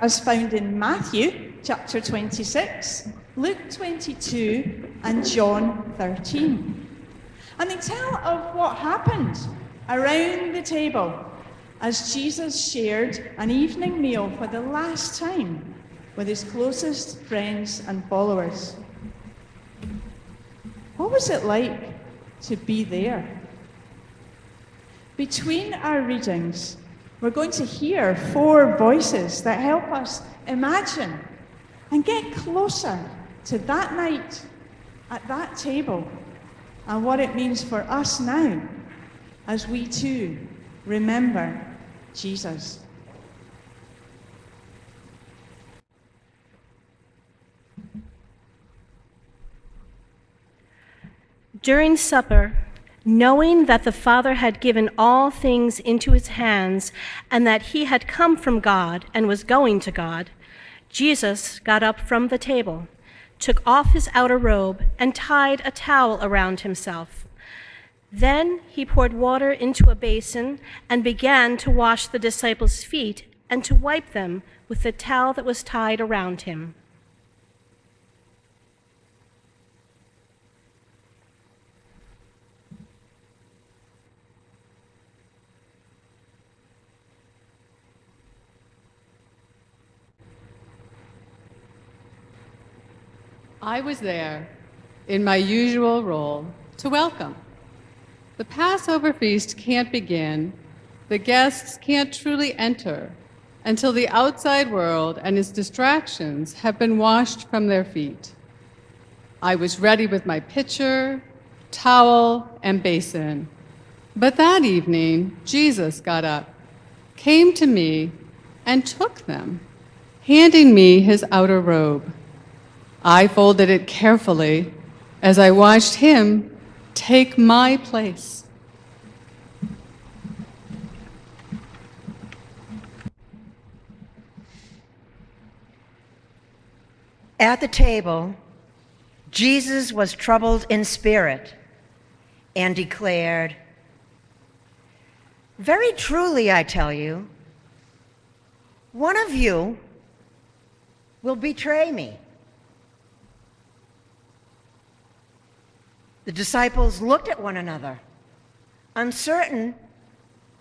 as found in Matthew chapter 26, Luke 22, and John 13. And they tell of what happened around the table as Jesus shared an evening meal for the last time with his closest friends and followers. What was it like to be there? Between our readings, we're going to hear 4 voices that help us imagine and get closer to that night at that table and what it means for us now as we too remember Jesus. During supper, knowing that the Father had given all things into his hands and that he had come from God and was going to God, Jesus got up from the table, took off his outer robe, and tied a towel around himself. Then he poured water into a basin and began to wash the disciples' feet and to wipe them with the towel that was tied around him. I was there in my usual role to welcome. The Passover feast can't begin, the guests can't truly enter until the outside world and its distractions have been washed from their feet. I was ready with my pitcher, towel, and basin. But that evening, Jesus got up, came to me, and took them, handing me his outer robe. I folded it carefully as I watched him take my place. At the table, Jesus was troubled in spirit and declared, "Very truly, I tell you, one of you will betray me." The disciples looked at one another, uncertain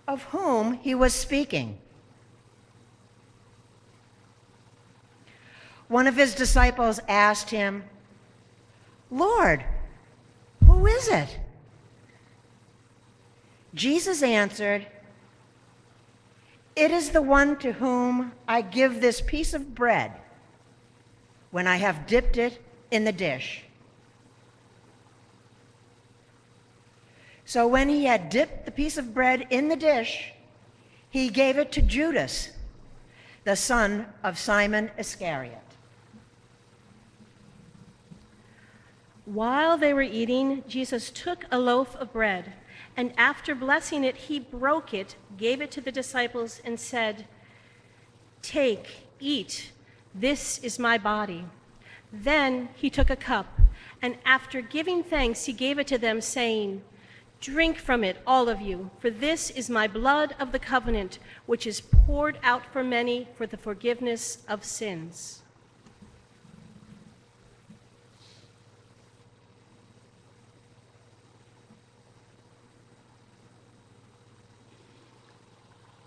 of whom he was speaking. One of his disciples asked him, "Lord, who is it?" Jesus answered, "It is the one to whom I give this piece of bread when I have dipped it in the dish." So when he had dipped the piece of bread in the dish, he gave it to Judas, the son of Simon Iscariot. While they were eating, Jesus took a loaf of bread, and after blessing it, he broke it, gave it to the disciples, and said, "Take, eat, this is my body." Then he took a cup, and after giving thanks, he gave it to them, saying, "Drink from it, all of you, for this is my blood of the covenant, which is poured out for many for the forgiveness of sins."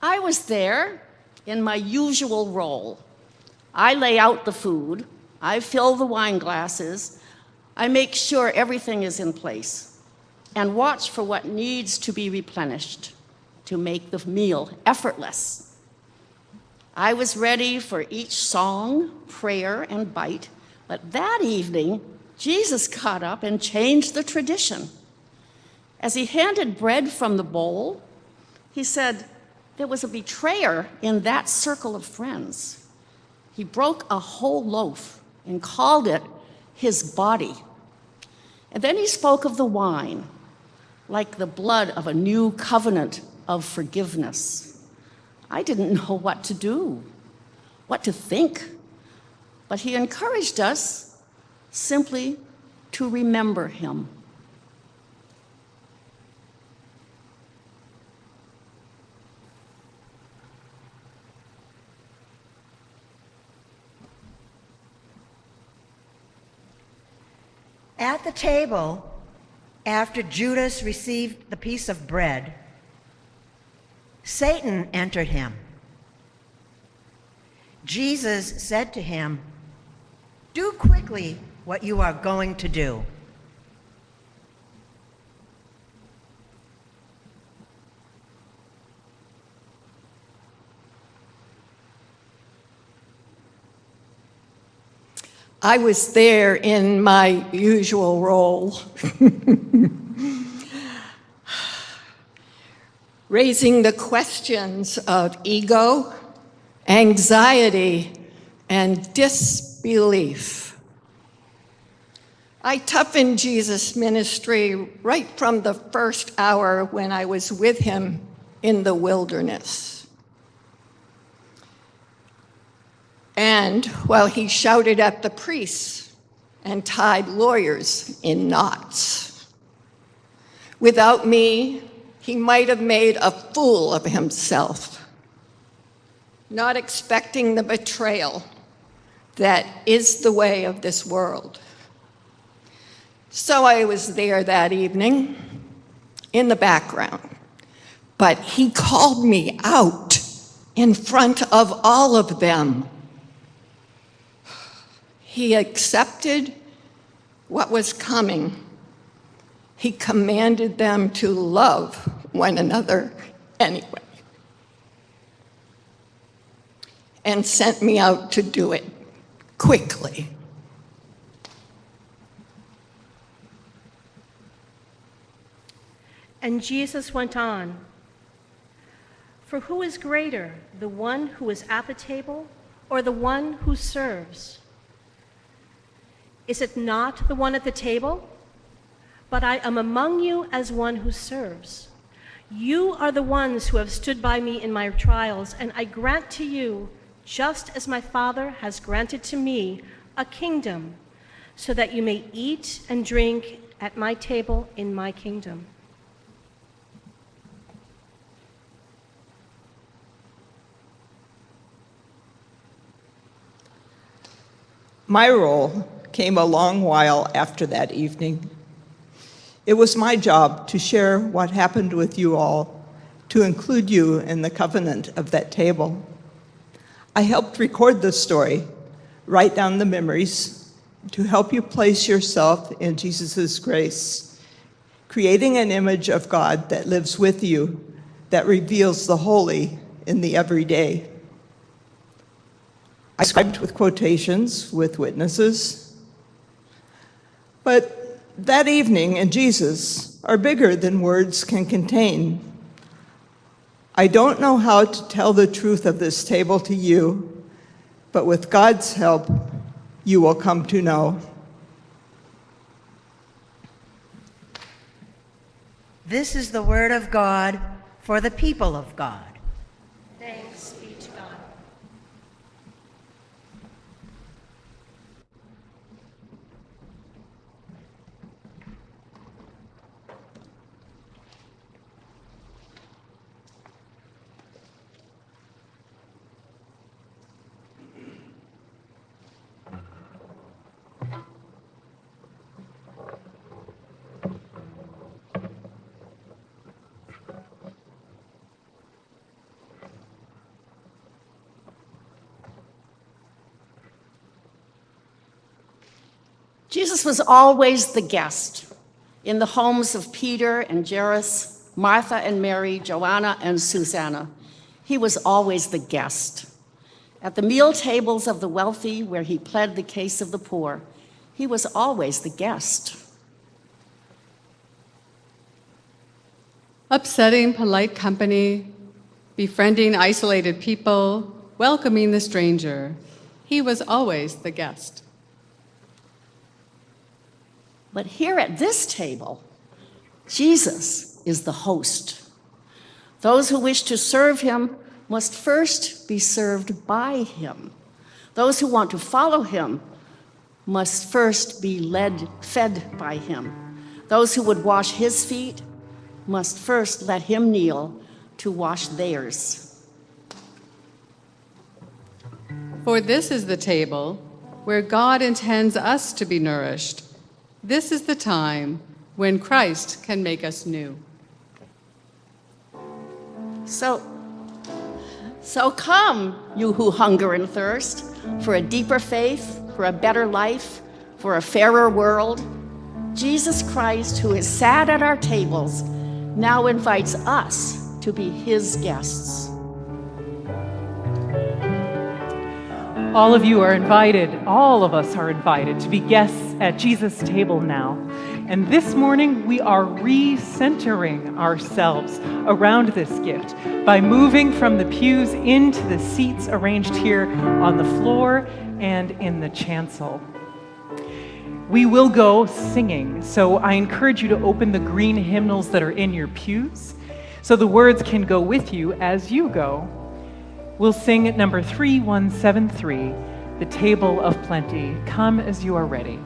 I was there in my usual role. I lay out the food, I fill the wine glasses, I make sure everything is in place, and watch for what needs to be replenished to make the meal effortless. I was ready for each song, prayer, and bite, but that evening, Jesus got up and changed the tradition. As he handed bread from the bowl, he said, there was a betrayer in that circle of friends. He broke a whole loaf and called it his body. And then he spoke of the wine, like the blood of a new covenant of forgiveness. I didn't know what to do, what to think, but he encouraged us simply to remember him. at the table, after Judas received the piece of bread, Satan entered him. Jesus said to him, "Do quickly what you are going to do." I was there in my usual role, raising the questions of ego, anxiety, and disbelief. I toughened Jesus' ministry right from the first hour when I was with him in the wilderness. And while he shouted at the priests and tied lawyers in knots. Without me, he might have made a fool of himself, not expecting the betrayal that is the way of this world. So I was there that evening in the background, but he called me out in front of all of them. He accepted what was coming. He commanded them to love one another anyway, and sent me out to do it quickly. And Jesus went on, "For who is greater, the one who is at the table or the one who serves? Is it not the one at the table? But I am among you as one who serves. You are the ones who have stood by me in my trials, and I grant to you, just as my Father has granted to me, a kingdom, so that you may eat and drink at my table in my kingdom." My role came a long while after that evening. It was my job to share what happened with you all, to include you in the covenant of that table. I helped record the story, write down the memories, to help you place yourself in Jesus' grace, creating an image of God that lives with you, that reveals the holy in the everyday. I scribed with quotations, with witnesses. But that evening and Jesus are bigger than words can contain. I don't know how to tell the truth of this table to you, but with God's help, you will come to know. This is the word of God for the people of God. Thanks be to God. Jesus was always the guest in the homes of Peter and Jairus, Martha and Mary, Joanna and Susanna. He was always the guest. At the meal tables of the wealthy, where he pled the case of the poor, he was always the guest. Upsetting polite company, befriending isolated people, welcoming the stranger. He was always the guest. But here at this table, Jesus is the host. Those who wish to serve him must first be served by him. Those who want to follow him must first be fed by him. Those who would wash his feet must first let him kneel to wash theirs. For this is the table where God intends us to be nourished. This is the time when Christ can make us new. So come, you who hunger and thirst for a deeper faith, for a better life, for a fairer world. Jesus Christ, who is sat at our tables, now invites us to be his guests. All of you are invited, all of us are invited to be guests at Jesus' table now. And this morning, we are recentering ourselves around this gift by moving from the pews into the seats arranged here on the floor and in the chancel. We will go singing, so I encourage you to open the green hymnals that are in your pews so the words can go with you as you go. We'll sing at number 3173, The Table of Plenty. Come as you are ready.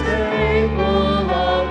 Table of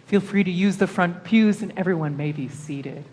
Feel free to use the front pews, and everyone may be seated.